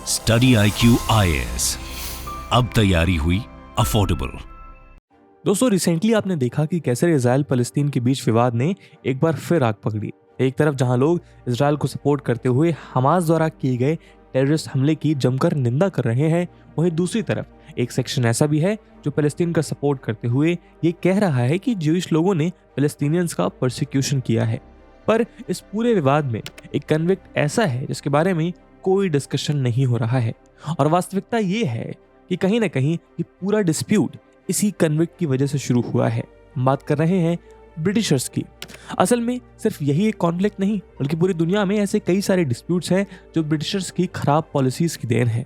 Study IQ IAS, अब तैयारी हुई अफोर्डेबल। दोस्तों, रिसेंटली आपने देखा कि कैसे इजराइल फलस्तीन के बीच विवाद ने एक बार फिर आग पकड़ी। एक तरफ जहां लोग इजराइल को सपोर्ट करते हुए हमास द्वारा किए गए टेररिस्ट हमले की जमकर निंदा कर रहे हैं, वहीं दूसरी तरफ एक सेक्शन ऐसा भी है जो फलस्तीन का सपोर्ट करते हुए ये कह रहा है कि ज्यूइश लोगों ने फलस्तीनियंस का परसिक्यूशन किया है। पर इस पूरे विवाद में एक कन्विक्ट ऐसा है जिसके बारे में कोई डिस्कशन नहीं हो रहा है, और वास्तविकता ये है कि कहीं ना कहीं ये पूरा डिस्प्यूट इसी कन्विक्ट की वजह से शुरू हुआ है। हम बात कर रहे हैं ब्रिटिशर्स की। असल में सिर्फ यही एक कॉन्फ्लिक्ट नहीं, बल्कि पूरी दुनिया में ऐसे कई सारे डिस्प्यूट्स हैं जो ब्रिटिशर्स की खराब पॉलिसीज की देन है।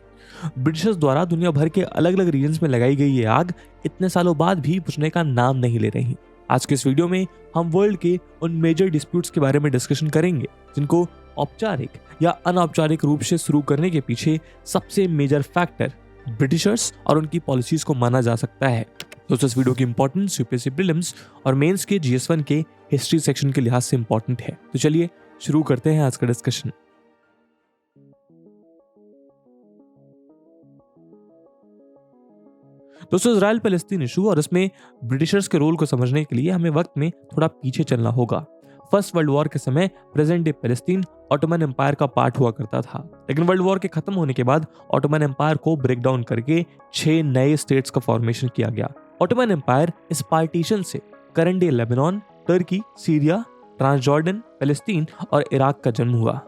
ब्रिटिशर्स द्वारा दुनिया भर के अलग अलग रीजन्स में लगाई गई ये आग इतने सालों बाद भी बुझने का नाम नहीं ले रही। आज के इस वीडियो में हम वर्ल्ड के उन मेजर डिस्प्यूट्स के बारे में डिस्कशन करेंगे जिनको औपचारिक या अनौपचारिक रूप से शुरू करने के पीछे सबसे मेजर फैक्टर ब्रिटिशर्स और उनकी पॉलिसीज को माना जा सकता है। दोस्तों, इस वीडियो की इंपॉर्टेंस यूपीएससी प्रीलिम्स और मेंस के GS1 के हिस्ट्री सेक्शन के लिहाज से इंपॉर्टेंट है। तो चलिए शुरू करते हैं आज का डिस्कशन। दोस्तों, इजराइल फलस्तीन इशू और इसमें ब्रिटिशर्स के रोल को समझने के लिए हमें वक्त में थोड़ा पीछे चलना होगा। फर्स्ट वर्ल्ड वॉर के समय प्रेजेंट डे फलस्तीन ऑटोमन एम्पायर का पार्ट हुआ करता था, लेकिन वर्ल्ड वॉर के खत्म होने के बाद ऑटोमन एम्पायर को ब्रेक डाउन करके 6 नए स्टेट्स का फॉर्मेशन किया गया। ऑटोमन एम्पायर इस पार्टीशन से current day Lebanon, Turkey, Syria, Transjordan, फलस्तीन और इराक का जन्म हुआ।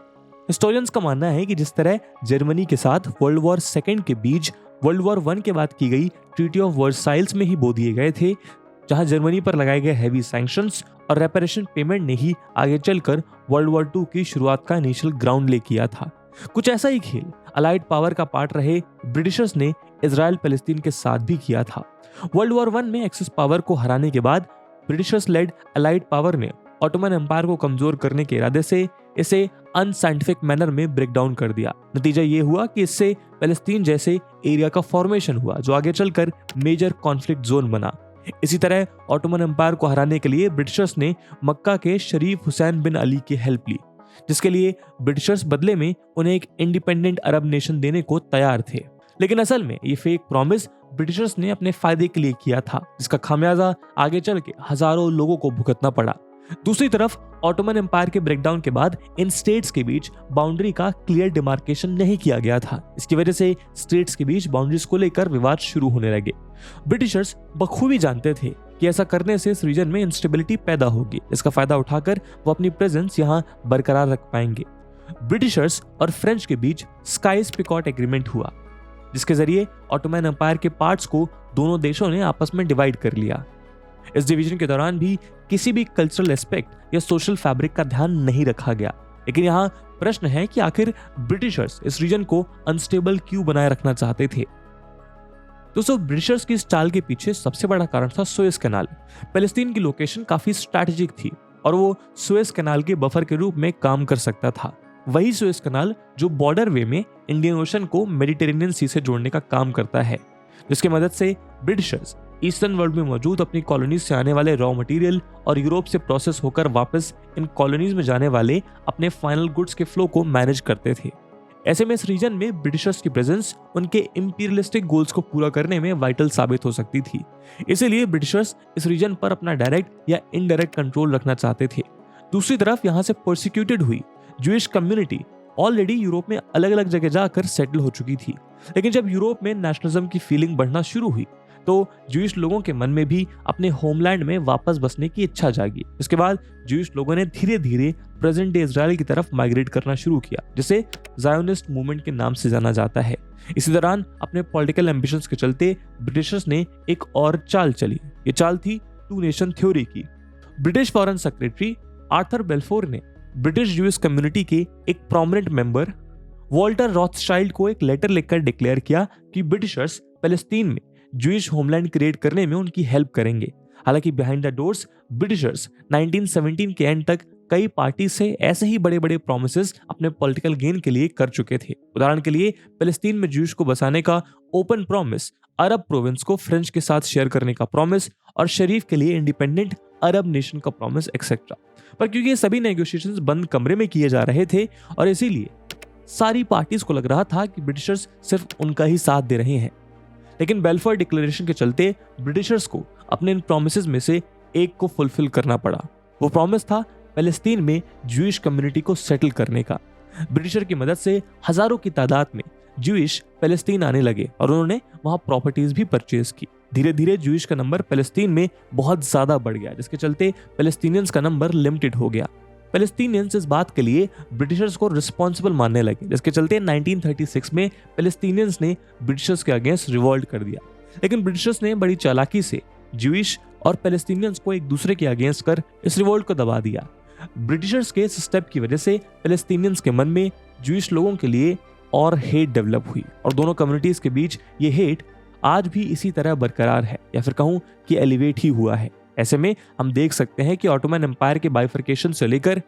हिस्टोरियंस का मानना है कि जिस तरह जर्मनी के साथ वर्ल्ड वॉर सेकेंड के बीज वर्ल्ड वॉर 1 के बाद की गई ट्रीटी ऑफ वर्साइल्स में ही बो दिए गए थे, जहां जर्मनी पर लगाए गए हैवी सैंक्शंस और रेपरेशन पेमेंट ने ही आगे चलकर वर्ल्ड वॉर 2 की शुरुआत का इनिशियल ग्राउंड ले किया था। कुछ ऐसा ही खेल अलाइड पावर का पार्ट रहे ब्रिटिशर्स ने इजराइल फलस्तीन के साथ भी किया था। वर्ल्ड वॉर 1 में एक्सिस पावर को हराने के बाद ब्रिटिशर्स लेड अलाइड पावर ने ऑटोमन एम्पायर को कमजोर करने के इरादे से इसे अनसाइंटिफिक मैनर में ब्रेक डाउन कर दिया। नतीजा ये हुआ कि इससे फलस्तीन जैसे एरिया का फॉर्मेशन हुआ जो आगे चलकर मेजर कॉन्फ्लिक्ट जोन बना। इसी तरह ऑटोमन एम्पायर को हराने के लिए ब्रिटिशर्स ने मक्का के शरीफ हुसैन बिन अली की हेल्प ली, जिसके लिए ब्रिटिशर्स बदले में उन्हें एक इंडिपेंडेंट अरब नेशन देने को तैयार थे। लेकिन असल में ये फेक प्रॉमिस ब्रिटिशर्स ने अपने फायदे के लिए किया था, जिसका खामियाजा आगे चल के हजारों लोगों को भुगतना पड़ा। दूसरी तरफ ऑटोमन एम्पायर के ब्रेकडाउन के बाद इन स्टेट्स के बीच बाउंड्री का क्लियर डिमार्केशन नहीं किया गया था। इसकी वजह से स्टेट्स के बीच बाउंड्रीज को लेकर विवाद शुरू होने लगे। ब्रिटिशर्स बखूबी जानते थे कि ऐसा करने से इस रीजन में इंस्टेबिलिटी पैदा होगी। इसका फायदा उठाकर वो अपनी प्रेजेंस यहां बरकरार रख पाएंगे। ब्रिटिशर्स और फ्रेंच के बीच स्काइस-पिकॉट एग्रीमेंट हुआ, जिसके जरिए ऑटोमन एम्पायर के पार्ट्स को दोनों देशों ने आपस में डिवाइड कर लिया। इस डिवीजन के दौरान भी किसी भी कल्चरल एस्पेक्ट या सोशल फैब्रिक का ध्यान नहीं रखा गया। लेकिन यहाँ प्रश्न है कि आखिर ब्रिटिशर्स इस रीजन को अनस्टेबल क्यों बनाए रखना चाहते थे। दोस्तों, ब्रिटिशर्स की चाल के पीछे सबसे बड़ा कारण था सुएज कैनाल। फलस्तीन की लोकेशन काफी स्ट्रैटेजिक थी और वो सुएज कैनाल के बफर के रूप में काम कर सकता था। वही सुएज कैनाल जो बॉर्डर वे में इंडियन ओशन को मेडिटेरेनियन सी से जोड़ने का काम करता है, जिसकी मदद से ब्रिटिशर्स ईस्टर्न वर्ल्ड में मौजूद अपनी कॉलोनीज से आने वाले रॉ मटेरियल और यूरोप से प्रोसेस होकर वापस इन कॉलोनीज में जाने वाले अपने फाइनल गुड्स के फ्लो को मैनेज करते थे। ऐसे में इस रीजन में ब्रिटिशर्स की प्रेजेंस उनके इंपीरियलिस्टिक गोल्स को पूरा करने में वाइटल साबित हो सकती थी। इसीलिए ब्रिटिशर्स इस रीजन पर अपना डायरेक्ट या इनडायरेक्ट कंट्रोल रखना चाहते थे। दूसरी तरफ यहाँ से प्रोसिक्यूटेड हुई ज्यूइश कम्युनिटी ऑलरेडी यूरोप में अलग अलग जगह जाकर सेटल हो चुकी थी। लेकिन जब यूरोप में नेशनलिज्म की फीलिंग बढ़ना शुरू हुई तो ज्यूइश लोगों के मन में भी अपने होमलैंड में वापस बसने की इच्छा जागी। इसके बाद ज्यूइश लोगों ने धीरे धीरे प्रेजेंट डे इजराइल की तरफ माइग्रेट करना शुरू किया, जिसे ज़ायोनिस्ट मूवमेंट के नाम से जाना जाता है। इसी दौरान अपने पॉलिटिकल एम्बिशंस के चलते ब्रिटिशर्स ने एक और चाल चली। ये चाल थी टू नेशन थ्योरी की। British foreign secretary Arthur Balfour ने ब्रिटिश ज्यूइश कम्युनिटी के एक प्रोमिनेंट मेंबर वॉल्टर रॉथस्चाइल्ड को एक लेटर लिखकर डिक्लेयर किया कि ब्रिटिशर्स फलस्तीन में ज्यूइश होमलैंड क्रिएट करने में उनकी हेल्प करेंगे। हालांकि बिहाइंड द डोर्स ब्रिटिशर्स 1917 के एंड तक कई पार्टी से ऐसे ही बड़े बड़े प्रॉमिसेस अपने पॉलिटिकल गेन के लिए कर चुके थे। उदाहरण के लिए फलस्तीन में ज्यूइश को बसाने का ओपन प्रॉमिस, अरब प्रोविंस को फ्रेंच के साथ शेयर करने का प्रॉमिस और शरीफ के लिए इंडिपेंडेंट अरब नेशन का प्रॉमिस एक्सेट्रा। पर क्योंकि ये सभी नेगोशिएशंस बंद कमरे में किए जा रहे थे और इसीलिए सारी पार्टीज को लग रहा था कि ब्रिटिशर्स सिर्फ उनका ही साथ दे रहे हैं। लेकिन बेल्फोर डिक्लेरेशन के चलते ब्रिटिशर्स को अपने इन प्रोमिसेस में से एक को फुलफिल करना पड़ा। वो प्रॉमिस था पैलेस्टीन में ज्यूइश कम्युनिटी को सेटल करने का। ब्रिटिशर की मदद से हजारों की तादाद में ज्यूइश पैलेस्टीन आने लगे और उन्होंने वहां प्रॉपर्टीज भी परचेज की। धीरे धीरे ज्यूइश का नंबर पैलेस्टीन में बहुत ज्यादा बढ़ गया, जिसके चलते पैलेस्टीनियंस का नंबर लिमिटेड हो गया। पैलेस्टीनियंस इस बात के लिए ब्रिटिशर्स को रिस्पॉन्सिबल मानने लगे, जिसके चलते 1936 में पैलेस्टीनियंस ने ब्रिटिशर्स के अगेंस्ट रिवॉल्ट कर दिया। लेकिन ब्रिटिशर्स ने बड़ी चालाकी से ज्यूइश और पैलेस्टीनियंस को एक दूसरे के अगेंस्ट कर इस रिवॉल्ट को दबा दिया। ब्रिटिशर्स के इस स्टेप की वजह से पैलेस्टीनियंस के मन में ज्यूइश लोगों के लिए और हेट डेवलप हुई और दोनों कम्युनिटीज के बीच ये हेट आज भी इसी तरह बरकरार है, या फिर कहूं कि एलिवेट ही हुआ है। ऐसे में हम देख सकते हैं कि ऑटोमन एम्पायर के बाइफर्केशन से लेकर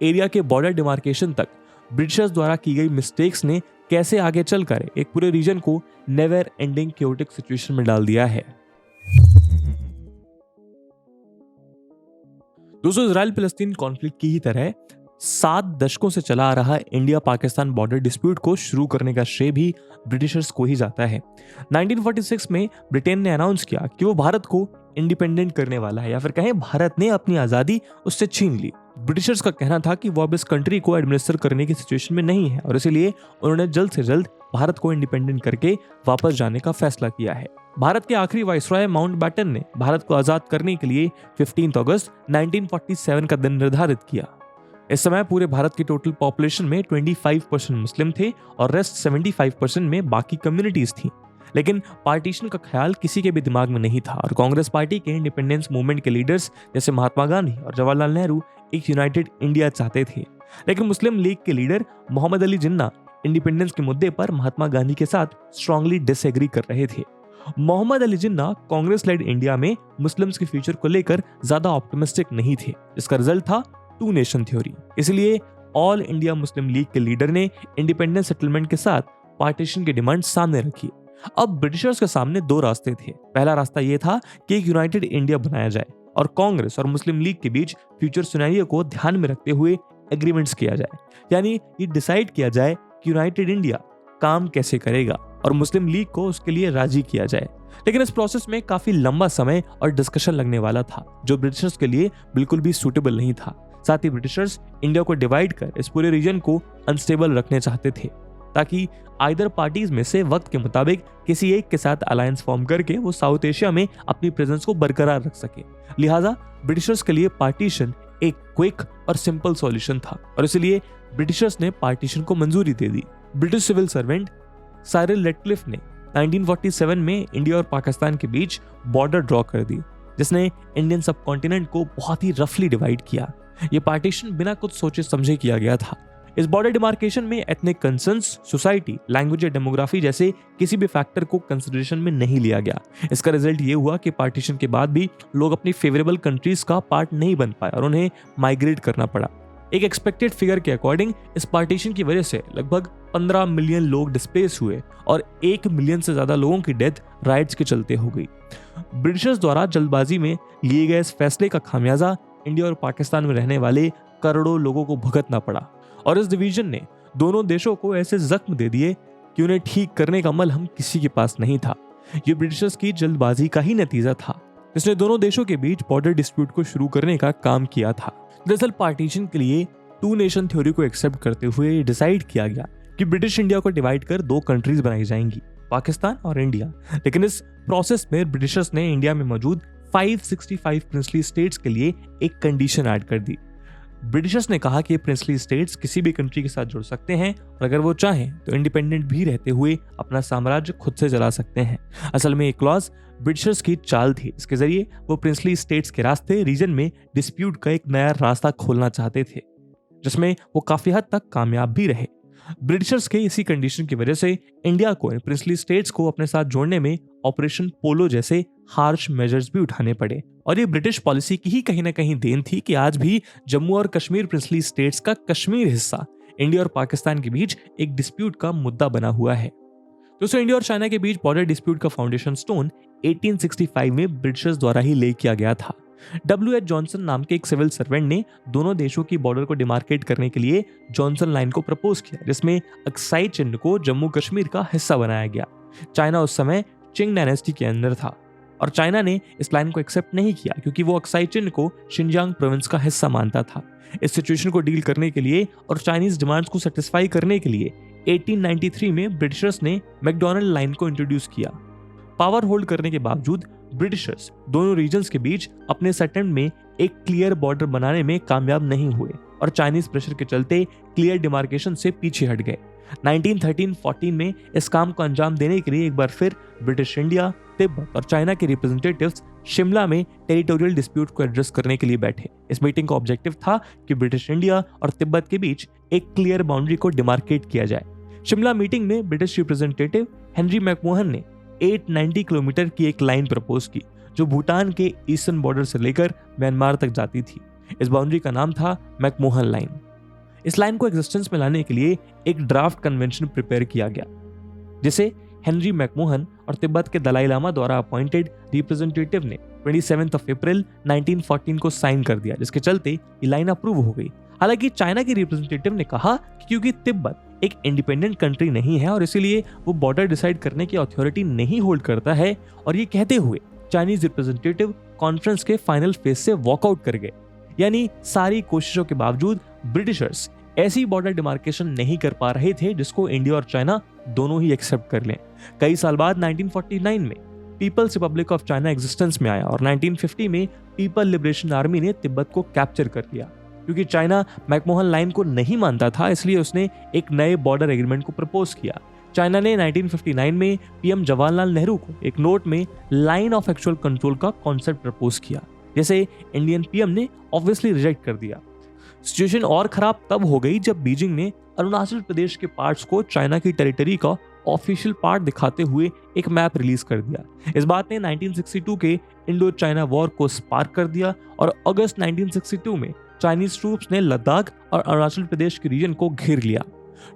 एरिया के बॉर्डर डिमार्केशन तक ब्रिटिशर्स द्वारा की गई मिस्टेक्स ने कैसे आगे चलकर एक पूरे रीजन को नेवर एंडिंग क्योटिक सिचुएशन में डाल दिया है। दोस्तों, इजराइल फिलिस्तीन कॉन्फ्लिक्ट की ही तरह 7 दशकों से चला आ रहा इंडिया पाकिस्तान बॉर्डर डिस्प्यूट को शुरू करने का श्रेय भी ब्रिटिशर्स को ही जाता है। 1946 में ब्रिटेन ने अनाउंस किया कि वो भारत को इंडिपेंडेंट करने वाला है, या फिर कहें भारत ने अपनी आजादी उससे छीन ली। ब्रिटिशर्स का कहना था कि वो अब इस कंट्री को एडमिनिस्टर करने की सिचुएशन में नहीं है और इसीलिए उन्होंने जल्द से जल्द भारत को इंडिपेंडेंट करके वापस जाने का फैसला किया है। भारत के आखिरी वाइसरॉय माउंटबेटन ने भारत को आजाद करने के लिए 15 अगस्त 1947 का दिन निर्धारित किया। इस समय पूरे भारत की टोटल पॉपुलेशन में 25% मुस्लिम थे और रेस्ट 75% में बाकी कम्युनिटीज थी। लेकिन पार्टीशन का ख्याल किसी के भी दिमाग में नहीं था और कांग्रेस पार्टी के इंडिपेंडेंस मूवमेंट के लीडर्स जैसे महात्मा गांधी और जवाहरलाल नेहरू एक यूनाइटेड इंडिया चाहते थे। लेकिन मुस्लिम लीग के लीडर मोहम्मद अली जिन्ना इंडिपेंडेंस के मुद्दे पर महात्मा गांधी के साथ स्ट्रांगली डिसएग्री कर रहे थे। मोहम्मद अली जिन्ना कांग्रेस लेड इंडिया में मुस्लिम्स के फ्यूचर को लेकर ज्यादा ऑप्टिमिस्टिक नहीं थे। इसका रिजल्ट था 2 नेशन थ्योरी। इसलिए ऑल इंडिया मुस्लिम लीग के लीडर ने इंडिपेंडेंस सेटलमेंट के साथ पार्टीशन की डिमांड सामने रखी। अब ब्रिटिशर्स के सामने 2 रास्ते थे। पहला रास्ता यह था कि एक यूनाइटेड इंडिया बनाया जाए और कांग्रेस और मुस्लिम लीग के बीच फ्यूचर सिनेरियो को ध्यान में रखते हुए एग्रीमेंट्स किया जाए, यानी ये डिसाइड किया जाए कि यूनाइटेड इंडिया काम कैसे करेगा और मुस्लिम लीग को उसके लिए राजी किया जाए। लेकिन इस प्रोसेस में काफी लंबा समय और डिस्कशन लगने वाला था, जो ब्रिटिशर्स के लिए बिल्कुल भी सूटेबल नहीं था। साथ ही ब्रिटिशर्स इंडिया को डिवाइड कर इस पूरे रीजन को अनस्टेबल रखने चाहते थे, ताकि आइदर पार्टीज में से वक्त के मुताबिक किसी एक के साथ अलायंस फॉर्म करके वो साउथ एशिया में अपनी प्रेजेंस को बरकरार रख सके। लिहाजा ब्रिटिशर्स के लिए पार्टीशन एक क्विक और सिंपल सॉल्यूशन था और इसलिए ब्रिटिशर्स ने पार्टीशन को मंजूरी दे दी। British civil servant Cyril Radcliffe ने 1947 में इंडिया और पाकिस्तान के बीच बॉर्डर ड्रॉ कर दी, जिसने इंडियन सब कॉन्टिनेंट को बहुत ही रफली डिवाइड किया। यह पार्टीशन बिना कुछ सोचे समझे किया गया था। इस बॉर्डर डिमार्केशन में एथनिक कंसर्न्स, सोसाइटी, लैंग्वेज या डेमोग्राफी जैसे किसी भी फैक्टर को कंसिडरेशन में नहीं लिया गया। इसका रिजल्ट ये हुआ कि पार्टीशन के बाद भी लोग अपनी फेवरेबल कंट्रीज का पार्ट नहीं बन पाए और उन्हें माइग्रेट करना पड़ा। एक एक्सपेक्टेड फिगर के अकॉर्डिंग इस पार्टीशन की वजह से लगभग 15 मिलियन लोग डिस्प्लेस हुए और 1 मिलियन से ज्यादा लोगों की डेथ राइट्स के चलते हो गई। ब्रिटिशर्स द्वारा जल्दबाजी में लिए गए इस फैसले का खामियाजा इंडिया और पाकिस्तान में रहने वाले करोड़ों लोगों को भुगतना पड़ा और इस डिवीजन ने दोनों देशों को ऐसे जख्म दे दिए कि उन्हें ठीक करने का मलहम किसी के पास नहीं था। ये ब्रिटिशर्स की जल्दबाजी का ही नतीजा था, जिसने दोनों देशों के बीच बॉर्डर डिस्प्यूट को शुरू करने का काम किया था। दरअसल पार्टीशन के लिए 2 नेशन थ्योरी को एक्सेप्ट करते हुए डिसाइड किया गया कि ब्रिटिश इंडिया को डिवाइड कर 2 कंट्रीज बनाई जाएंगी, पाकिस्तान और इंडिया। लेकिन इस प्रोसेस में ब्रिटिशर्स ने इंडिया में मौजूद 565 प्रिंसली स्टेट्स के लिए एक कंडीशन ऐड कर दी। ब्रिटिशर्स ने कहा कि प्रिंसली स्टेट्स किसी भी कंट्री के साथ जुड़ सकते हैं और अगर वो चाहें तो इंडिपेंडेंट भी रहते हुए अपना साम्राज्य खुद से चला सकते हैं। असल में ये क्लॉज ब्रिटिशर्स की चाल थी। इसके जरिए वो प्रिंसली स्टेट्स के रास्ते रीजन में डिस्प्यूट का एक नया रास्ता खोलना चाहते थे, जिसमें वो काफी हद तक कामयाब भी रहे। ब्रिटिशर्स के इसी कंडीशन की वजह से इंडिया को प्रिंसली स्टेट्स को अपने साथ जोड़ने में ऑपरेशन पोलो जैसे हार्श मेजर्स भी उठाने पड़े और ये ब्रिटिश पॉलिसी की ही कहीं ना कहीं देन थी कि आज भी जम्मू और कश्मीर प्रिंसली स्टेट्स का कश्मीर हिस्सा इंडिया और पाकिस्तान के बीच एक डिस्प्यूट का मुद्दा बना हुआ है। दोस्तों, इंडिया और चाइना के बीच बॉर्डर डिस्प्यूट का फाउंडेशन स्टोन 1865 में ब्रिटिशर्स द्वारा ही ले किया गया था। W.H. जॉनसन नाम के एक सिविल सर्वेंट ने दोनों देशों की बॉर्डर को डिमार्केट करने के लिए जॉनसन लाइन को प्रपोज किया, जिसमें अक्साई चिन्ह को जम्मू कश्मीर का हिस्सा बनाया गया। चाइना उस समय चिंग डायनेस्टी के अंदर था और चाइना ने इस लाइन को एक्सेप्ट नहीं किया क्योंकि वो अक्साई चिन्ह को शिनजियांग प्रोविंस का हिस्सा मानता था। इस सिचुएशन को डील करने के लिए और चाइनीज डिमांड्स को सेटिस्फाई करने के लिए 1893 में ब्रिटिशर्स ने मैकडॉनल्ड लाइन को इंट्रोड्यूस किया। पावर होल्ड करने के बावजूद ब्रिटिशर्स दोनों रीजन्स के बीच अपने अटेम्प्ट में एक क्लियर बॉर्डर बनाने में कामयाब नहीं हुए और चाइनीज प्रेशर के चलते क्लियर डिमार्केशन से पीछे हट गए। 1913-14 में इस काम को अंजाम देने के लिए एक बार फिर ब्रिटिश इंडिया, तिब्बत और चाइना के रिप्रेजेंटेटिव्स शिमला में टेरिटोरियल डिस्प्यूट को एड्रेस करने के लिए बैठे। इस मीटिंग का ऑब्जेक्टिव था कि ब्रिटिश इंडिया और तिब्बत के बीच एक क्लियर बाउंड्री को डिमार्केट किया जाए। शिमला मीटिंग में ब्रिटिश रिप्रेजेंटेटिव हेनरी मैकमोहन ने 890 किलोमीटर की एक लाइन प्रपोज की जो भूटान के ईस्टर्न बॉर्डर से लेकर म्यांमार तक जाती थी। इस बाउंड्री का नाम था मैकमोहन लाइन। इस लाइन को एग्जिस्टेंस में लाने के लिए एक ड्राफ्ट कन्वेंशन प्रिपेयर किया गया जिसे हेनरी मैकमोहन और तिब्बत के दलाई लामा द्वारा अपॉइंटेड रिप्रेजेंटेटिव ने 27 अप्रैल 1914 को साइन कर दिया, जिसके चलते ये लाइन अप्रूव हो गई। हालांकि चाइना के रिप्रेजेंटेटिव ने कहा कि क्योंकि तिब्बत एक इंडिपेंडेंट कंट्री नहीं है और इसीलिए वो बॉर्डर डिसाइड करने की अथॉरिटी नहीं होल्ड करता है, और ये कहते हुए चाइनीज रिप्रेजेंटेटिव कॉन्फ्रेंस के फाइनल फेज से वॉकआउट कर गए। यानी सारी कोशिशों के बावजूद ब्रिटिशर्स ऐसी बॉर्डर डिमार्केशन नहीं कर पा रहे थे जिसको इंडिया और चाइना दोनों ही एक्सेप्ट कर लें। कई साल बाद 1949 में People's Republic of China existence में आया और 1950 में पीपल लिबरेशन आर्मी ने तिब्बत को कैप्चर कर लिया। क्योंकि चाइना मैकमोहन लाइन को नहीं मानता था, इसलिए उसने एक नए बॉर्डर एग्रीमेंट को प्रपोज किया। चाइना ने 1959 में पीएम जवाहरलाल नेहरू को एक नोट में लाइन ऑफ एक्चुअल कंट्रोल का कॉन्सेप्ट प्रपोज किया, जैसे इंडियन पीएम ने ऑब्वियसली रिजेक्ट कर दिया। सिचुएशन और खराब तब हो गई जब बीजिंग ने अरुणाचल प्रदेश के पार्ट्स को चाइना की टेरिटरी का ऑफिशियल पार्ट दिखाते हुए एक मैप रिलीज कर दिया। इस बात ने 1962 के इंडो चाइना वॉर को स्पार्क कर दिया और अगस्त 1962 में चाइनीज ट्रूप्स ने लद्दाख और अरुणाचल प्रदेश के रीजन को घेर लिया।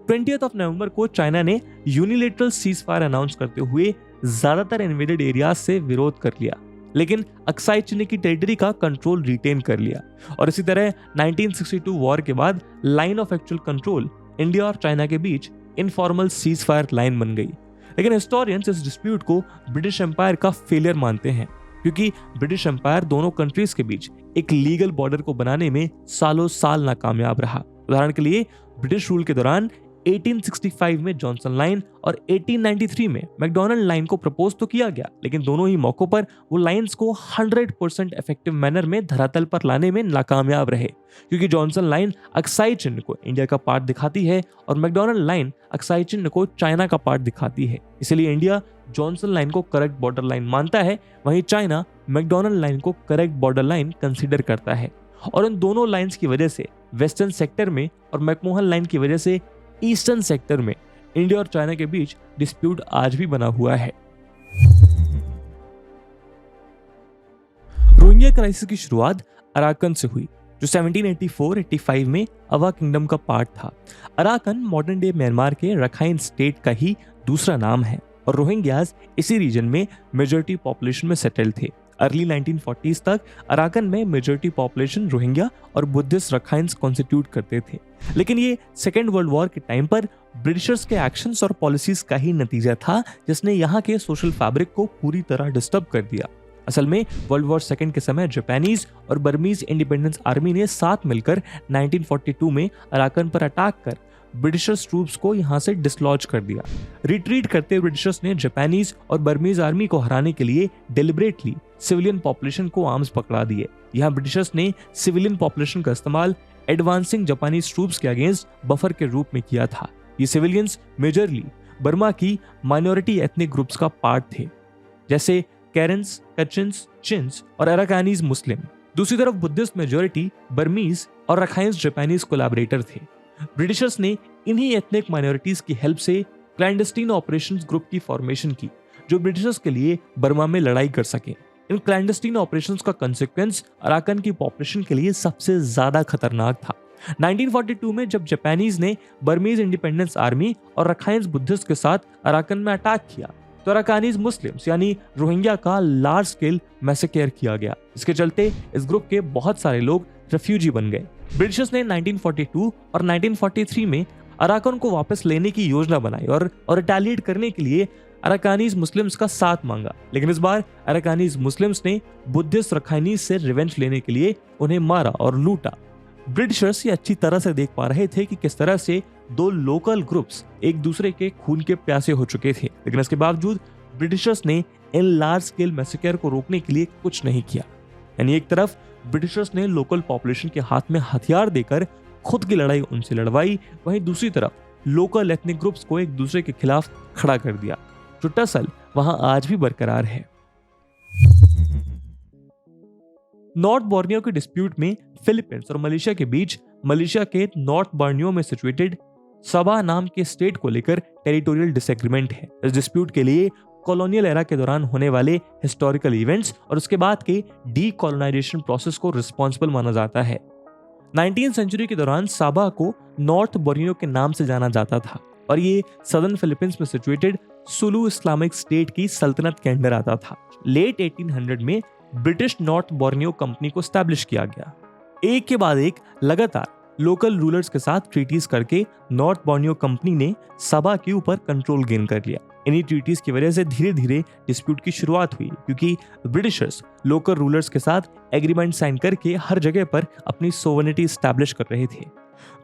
20 नवंबर को चाइना ने यूनिलेटरल सीज फायर अनाउंस करते हुए ज्यादातर इन्वेडेड एरियाज से विरोध कर लिया, लेकिन अक्साई चिन्ह की टेरिटरी का कंट्रोल रिटेन कर लिया। और इसी तरह 1962 वॉर के बाद line of actual control India और चाइना के बीच इनफॉर्मल सीज फायर लाइन बन गई। लेकिन हिस्टोरियंस इस डिस्प्यूट को ब्रिटिश एम्पायर का फेलियर मानते हैं, क्योंकि ब्रिटिश एम्पायर दोनों कंट्रीज के बीच एक लीगल बॉर्डर को बनाने में सालों साल नाकामयाब रहा। उदाहरण के लिए ब्रिटिश रूल के दौरान 1865 में जॉनसन लाइन और 1893 में मैकडॉनल्ड लाइन को प्रपोज तो किया गया, लेकिन दोनों ही मौकों पर वो लाइंस को 100% इफेक्टिव मैनर में धरातल पर लाने में नाकामयाब रहे, क्योंकि जॉनसन लाइन अक्साई चिन्ह को इंडिया का पार्ट दिखाती है और मैकडॉनल्ड लाइन अक्साई चिन्ह को चाइना का पार्ट दिखाती है। इसलिए इंडिया जॉनसन लाइन को करेक्ट बॉर्डर लाइन मानता है, वहीं चाइना मैकडॉनल्ड लाइन को करेक्ट बॉर्डर लाइन कंसिडर करता है। और इन दोनों लाइंस की वजह से वेस्टर्न सेक्टर में और मैकमोहन लाइन की वजह से ईस्टर्न सेक्टर में इंडिया और चाइना के बीच डिस्प्यूट आज भी बना हुआ है। रोहिंग्या क्राइसिस की शुरुआत अराकन से हुई, जो 1784-85 में अवा किंगडम का पार्ट था। अराकन मॉडर्न डे म्यांमार के रखाइन स्टेट का ही दूसरा नाम है और रोहिंग्याज इसी रीजन में मेजॉरिटी पॉपुलेशन में सेटल थे। अर्ली 1940s तक अराकन में मेजॉरिटी पॉपुलेशन रोहिंग्या और बुद्धिस्ट रखाइन्स कॉन्स्टिट्यूट करते थे। लेकिन ये सेकेंड वर्ल्ड वॉर के टाइम पर ब्रिटिशर्स के एक्शंस और पॉलिसीज का ही नतीजा था, जिसने यहाँ के सोशल फैब्रिक को पूरी तरह डिस्टर्ब कर दिया। असल में वर्ल्ड वॉर सेकेंड के समय जापानीज और बर्मीज इंडिपेंडेंस आर्मी ने साथ मिलकर 1942 में अराकन पर अटैक कर ब्रिटिशर्स ट्रूप्स को यहां से डिसलॉज कर दिया। रिट्रीट करते ब्रिटिशर्स ने जापानीज और बर्मीज आर्मी को हराने के लिए डेलिबरेटली सिविलियन पॉपुलेशन को आर्म्स पकड़ा दिए। यहाँ ब्रिटिशर्स ने सिविलियन पॉपुलेशन का इस्तेमाल एडवांसिंग जापानीज ट्रूप्स के अगेंस्ट बफर के रूप में किया था। ये सिविलियंस मेजरली बर्मा की माइनॉरिटी एथनिक ग्रुप्स का पार्ट थे, जैसे कैरेंस, कचिन्स, चिन्स और अराकानीज मुस्लिम। दूसरी तरफ बुद्धिस्ट मेजॉरिटी बर्मीज और रखाइन्स जापानीज कोलैबोरेटर थे। ब्रिटिशर्स ने इन्हीं एथनिक माइनॉरिटीज की हेल्प से क्लैंडस्टीन ऑपरेशंस ग्रुप की फॉर्मेशन की, जो ब्रिटिशर्स के लिए बर्मा में लड़ाई कर सके। इन क्लैंडस्टीन ऑपरेशंस का कंसिक्वेंस अराकन की पॉपुलेशन के लिए सबसे ज्यादा खतरनाक था। 1942 में जब जापानीज ने बर्मीज इंडिपेंडेंस आर्मी और रखाइन्स बुद्धिस्ट के साथ अराकन में अटैक किया, तो अराकानीज मुस्लिम्स यानी रोहिंग्या का लार्ज स्केल मैसेकेयर किया गया। इसके चलते इस ग्रुप के बहुत सारे लोग रेफ्यूजी बन गए। ब्रिटिशर्स ने 1942 और 1943 में अराकान को वापस लेने की योजना बनाई और रिटेलिएट करने के लिए अराकानीज मुस्लिम्स का साथ मांगा। लेकिन इस बार अराकानीज मुस्लिम्स ने बुद्धिस्ट रखाइनीज से रिवेंज लेने के लिए उन्हें मारा और लूटा। ब्रिटिशर्स ये अच्छी तरह से देख पा रहे थे कि किस तरह से दो लोकल ग्रुप्स एक दूसरे के खून के प्यासे हो चुके थे, लेकिन इसके बावजूद ब्रिटिशर्स ने इन लार्ज स्केल मैसेकेयर को रोकने के लिए कुछ नहीं किया। यानी एक तरफ ब्रिटिशर्स ने लोकल पॉपुलेशन के हाथ में हथियार देकर खुद की लड़ाई उनसे लड़वाई, वहीं दूसरी तरफ लोकल एथनिक ग्रुप्स को एक दूसरे के खिलाफ खड़ा कर दिया, जो टसल वहां आज भी बरकरार है। नॉर्थ बोर्नियो के डिस्प्यूट में फिलीपींस और मलेशिया के बीच मलेशिया के नॉर्थ बोर्नियो में सिचुएटेड सबा नाम के स्टेट को लेकर टेरिटोरियल डिसएग्रीमेंट है। इस डिस्प्यूट के लिए कॉलोनियल एरा के दौरान होने वाले हिस्टोरिकल इवेंट्स और उसके बाद के डीकोलोनाइजेशन प्रोसेस को रिस्पॉन्सिबल माना जाता है। 19वीं सेंचुरी के दौरान साबा को नॉर्थ बोर्नियो के नाम से जाना जाता था और ये सदर्न फिलीपींस में सिचुएटेड सुलू इस्लामिक स्टेट की सल्तनत के अंडर आता था। लेट 1800 में ब्रिटिश नॉर्थ बोर्नियो कंपनी को स्टैब्लिश किया गया। एक के बाद एक लगातार लोकल रूलर्स के साथ ट्रीटीज करके नॉर्थ बोर्नियो कंपनी ने सबा के ऊपर कंट्रोल गेन कर लिया। इन्हीं ट्रीटीज की वजह से धीरे धीरे डिस्प्यूट की शुरुआत हुई, क्योंकि ब्रिटिशर्स लोकल रूलर्स के साथ एग्रीमेंट साइन करके हर जगह पर अपनी सोवरेनिटी स्टैब्लिश कर रहे थे।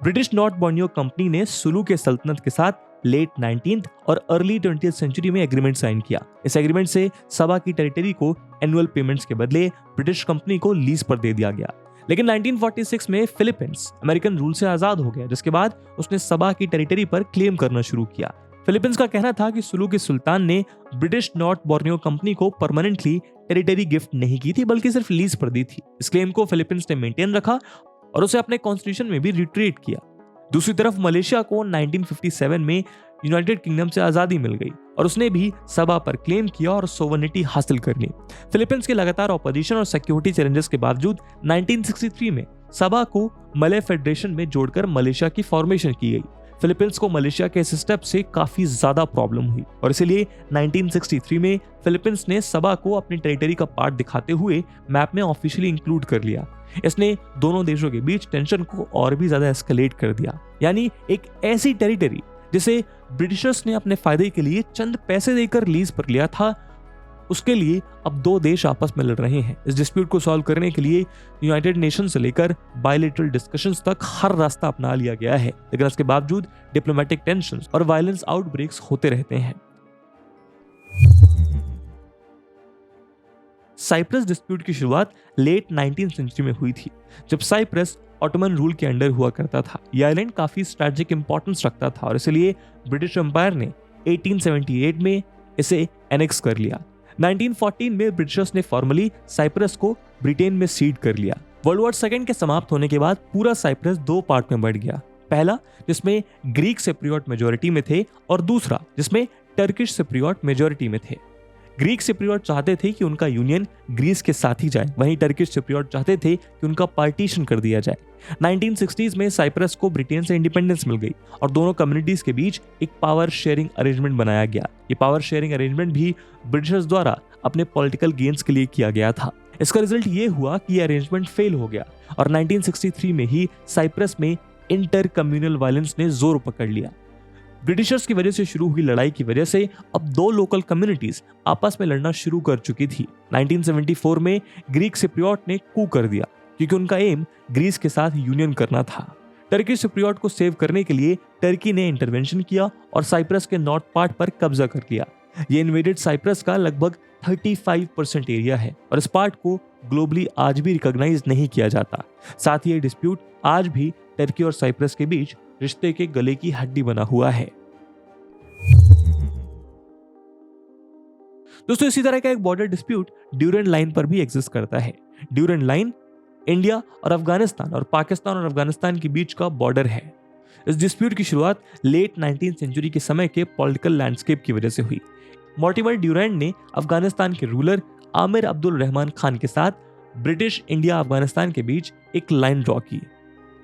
ब्रिटिश नॉर्थ बोर्नियो कंपनी ने सुलू के सल्तनत के साथ लेट 19th और अर्ली 20th सेंचुरी में एग्रीमेंट साइन किया। इस एग्रीमेंट से सबा की टेरिटरी को एनुअल पेमेंट्स के बदले ब्रिटिश कंपनी को लीज पर दे दिया गया। लेकिन 1946 में फिलीपींस अमेरिकन रूल से आजाद हो गया, जिसके बाद उसने सबा की टेरिटरी पर क्लेम करना शुरू किया। फिलीपींस का कहना था कि सुलू के सुल्तान ने ब्रिटिश नॉर्थ बोर्नियो कंपनी को परमानेंटली टेरिटरी गिफ्ट नहीं की थी, बल्कि सिर्फ लीज पर दी थी। इस क्लेम को फिलीपींस ने मेंटेन रखा और उसे अपने कॉन्स्टिट्यूशन में भी रिट्रीट किया। दूसरी तरफ मलेशिया को 1957 में यूनाइटेड किंगडम से आजादी मिल गई और उसने भी सबा पर क्लेम किया और सोवरेनिटी हासिल कर ली। फिलीपींस के लगातार ऑपोजिशन और सिक्योरिटी चैलेंजेस के बावजूद 1963 में सबा को मलय फेडरेशन में जोड़कर मलेशिया की फॉर्मेशन की गई। फिलीपींस को मलेशिया के इस स्टेप से काफी ज्यादा प्रॉब्लम हुई और इसलिए 1963 में फिलीपींस ने सबा को अपनी टेरिटरी का पार्ट दिखाते हुए मैप में ऑफिशियली इंक्लूड कर लिया। इसने दोनों देशों के बीच टेंशन को और भी ज्यादा एस्केलेट कर दिया। यानी एक ऐसी टेरिटरी जिसे ब्रिटिशर्स ने अपने फायदे के लिए चंद पैसे देकर लीज पर लिया था, उसके लिए अब दो देश आपस में लड़ रहे हैं। इस डिस्प्यूट को सॉल्व करने के लिए यूनाइटेड नेशन से लेकर बायलैटरल डिस्कशंस तक हर रास्ता अपना लिया गया है, लेकिन इसके बावजूद डिप्लोमेटिक टेंशंस और वायलेंस आउटब्रेक्स होते रहते हैं। साइप्रस डिस्प्यूट की शुरुआत लेट 19th सेंचुरी में हुई थी, जब साइप्रस ऑटोमन रूल के अंडर हुआ करता था। यह आइलैंड काफी स्ट्रेटेजिक इंपॉर्टेंस रखता था और इसलिए ब्रिटिश एम्पायर ने 1878 में इसे एनेक्स कर लिया। 1914 में ब्रिटिशर्स ने फॉर्मली साइप्रस को ब्रिटेन में सीड कर लिया। वर्ल्ड वॉर सेकेंड के समाप्त होने के बाद पूरा साइप्रस दो पार्ट में बढ़ गया। पहला जिसमें ग्रीक सिप्रियट मेजोरिटी में थे और दूसरा जिसमें टर्किश सिप्रियट मेजोरिटी में थे। ग्रीक सिप्रियट चाहते थे कि उनका यूनियन ग्रीस के साथ ही जाए, वहीं टर्किश सिप्रियट चाहते थे कि उनका पार्टीशन कर दिया जाए। 1960s में साइप्रस को ब्रिटेन से इंडिपेंडेंस मिल गई और दोनों कम्युनिटीज के बीच एक पावर शेयरिंग अरेंजमेंट बनाया गया। ये पावर शेयरिंग अरेंजमेंट भी ब्रिटिशर्स द्वारा अपने पॉलिटिकल गेन्स के लिए किया गया था। इसका रिजल्ट ये हुआ कि ये अरेंजमेंट फेल हो गया और 1963 में ही साइप्रस में इंटर कम्युनल वायलेंस ने जोर पकड़ लिया। ब्रिटिशर्स की वजह से शुरू हुई लड़ाई की वजह से अब दो लोकल कम्युनिटीज आपस में लड़ना शुरू कर चुकी थी। 1974 में ग्रीक सिप्रियट ने कू कर दिया क्योंकि उनका एम ग्रीस के साथ यूनियन करना था। टर्किश सिप्रियट को सेव करने के लिए टर्की ने इंटरवेंशन किया और साइप्रस के नॉर्थ पार्ट पर कब्जा कर लिया। ये इन्वेडेड साइप्रस का लगभग 35% एरिया है और इस पार्ट को ग्लोबली आज भी रिकॉग्नाइज नहीं किया जाता। साथ ही ये डिस्प्यूट आज भी टर्की और साइप्रस के बीच रिश्ते के गले की हड्डी बना हुआ है। दोस्तों, इसी तरह का एक बॉर्डर डिस्प्यूट ड्यूरेंट लाइन पर भी एग्जिस्ट करता है। ड्यूरेंट लाइन इंडिया और अफगानिस्तान और पाकिस्तान और अफगानिस्तान के बीच का बॉर्डर है। इस डिस्प्यूट की शुरुआत लेट 19th सेंचुरी के समय के पॉलिटिकल लैंडस्केप की वजह से हुई। मॉर्टिमर ड्यूरेंट ने अफगानिस्तान के रूलर आमिर अब्दुल रहमान खान के साथ ब्रिटिश इंडिया अफगानिस्तान के बीच एक लाइन ड्रॉ की।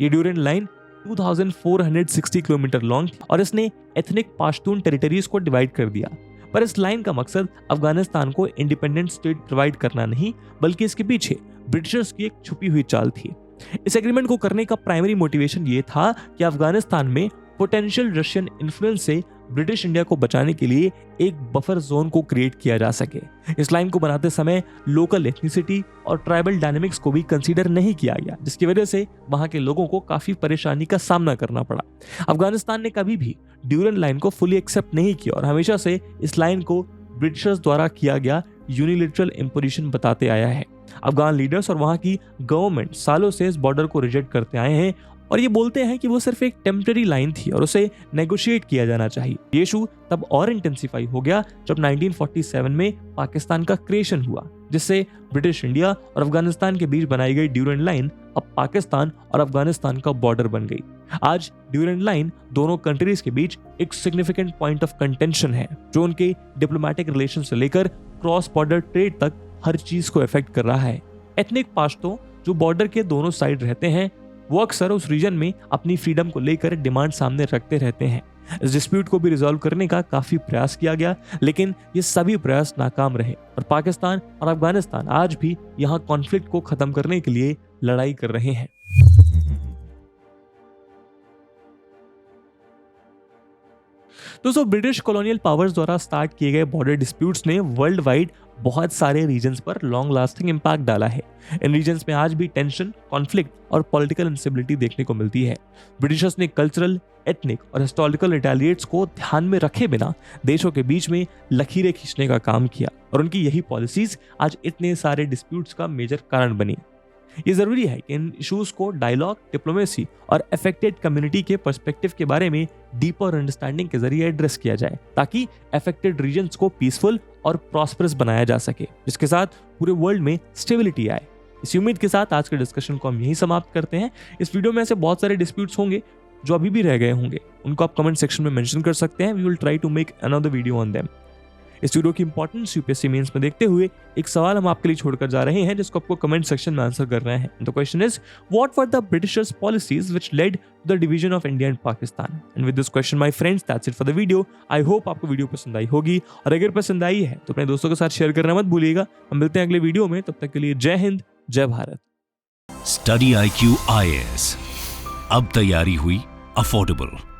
ये ड्यूरेंट लाइन 2460 किलोमीटर लॉन्ग थी और इसने एथनिक पाश्तून टेरिटरीज को डिवाइड कर दिया। पर इस लाइन का मकसद अफगानिस्तान को इंडिपेंडेंट स्टेट प्रोवाइड करना नहीं, बल्कि इसके पीछे ब्रिटिशर्स की एक छुपी हुई चाल थी। इस एग्रीमेंट को करने का प्राइमरी मोटिवेशन ये था कि अफगानिस्तान में पोटेंशियल रशियन इन्फ्लुएंस से ब्रिटिश इंडिया को बचाने के लिए एक बफर जोन को क्रिएट किया जा सके। इस लाइन को बनाते समय लोकल एथनिसिटी और ट्राइबल डायनेमिक्स को भी कंसीडर नहीं किया गया, जिसकी वजह से वहां के लोगों को काफी परेशानी का सामना करना पड़ा। अफगानिस्तान ने कभी भी ड्यूरेंट लाइन को फुली एक्सेप्ट नहीं किया और हमेशा से इस लाइन को ब्रिटिशर्स द्वारा किया गया यूनिलैटरल इंपोजिशन बताते आया है। अफगान लीडर्स और वहां की गवर्नमेंट सालों से इस बॉर्डर को रिजेक्ट करते आए हैं और ये बोलते हैं कि वो सिर्फ एक टेम्पररी लाइन थी और उसे नेगोशिएट किया जाना चाहिए। ये इशू तब और इंटेंसिफाई हो गया जब 1947 में पाकिस्तान का क्रिएशन हुआ, जिससे ब्रिटिश इंडिया और अफगानिस्तान के बीच बनाई गई ड्यूरेंट लाइन अब पाकिस्तान और अफगानिस्तान का बॉर्डर बन गई। आज ड्यूरेंट लाइन दोनों कंट्रीज के बीच एक सिग्निफिकेंट पॉइंट ऑफ कंटेंशन है, जो उनके डिप्लोमेटिक रिलेशन से लेकर क्रॉस बॉर्डर ट्रेड तक हर चीज को इफेक्ट कर रहा है। एथनिक पाश्तो जो बॉर्डर के दोनों साइड रहते हैं, वो अक्सर उस रीजन में अपनी फ्रीडम को लेकर डिमांड सामने रखते रहते हैं। इस डिस्प्यूट को भी रिजॉल्व करने का काफी प्रयास किया गया, लेकिन ये सभी प्रयास नाकाम रहे और पाकिस्तान और अफगानिस्तान आज भी यहाँ कॉन्फ्लिक्ट को खत्म करने के लिए लड़ाई कर रहे हैं। दोस्तों, ब्रिटिश कॉलोनियल पावर्स द्वारा स्टार्ट किए गए बॉर्डर डिस्प्यूट्स ने वर्ल्ड वाइड बहुत सारे रीजन्स पर लॉन्ग लास्टिंग इंपैक्ट डाला है। इन रीजन्स में आज भी टेंशन, कॉन्फ्लिक्ट और पॉलिटिकल इंस्टेबिलिटी देखने को मिलती है। ब्रिटिशर्स ने कल्चरल, एथनिक और हिस्टोरिकल रिटेलिएट्स को ध्यान में रखे बिना देशों के बीच में लकीरें खींचने का काम किया और उनकी यही पॉलिसीज आज इतने सारे डिस्प्यूट्स का मेजर कारण बनी। ये जरूरी है कि इन इश्यूज को डायलॉग, डिप्लोमेसी और अफेक्टेड कम्युनिटी के पर्सपेक्टिव के बारे में डीपर अंडरस्टैंडिंग के जरिए एड्रेस किया जाए, ताकि अफेक्टेड रीजन्स को पीसफुल और प्रॉस्परस बनाया जा सके, जिसके साथ पूरे वर्ल्ड में स्टेबिलिटी आए। इसी उम्मीद के साथ आज के डिस्कशन को हम यहीं समाप्त करते हैं। इस वीडियो में ऐसे बहुत सारे डिस्प्यूट्स होंगे जो अभी भी रह गए होंगे, उनको आप कमेंट सेक्शन में मेंशन कर सकते हैं। We will try to make another video on them. इस वीडियो की इंपॉर्टेंस यूपीएससी मेंस में देखते हुए एक सवाल हम आपके लिए छोड़कर जा रहे हैं, जिसको आपको कमेंट सेक्शन में आंसर करना है। The question is, what were the Britishers policies which led to the division of India and Pakistan? And with this question my friends, that's it for the video. I hope आपको video पसंद आई होगी और अगर पसंद आई है तो अपने दोस्तों के साथ शेयर करना मत भूलिएगा। हम मिलते हैं अगले वीडियो में, तब तक के लिए जय हिंद, जय भारत। स्टडी IQ IAS, अब तैयारी हुई अफोर्डेबल।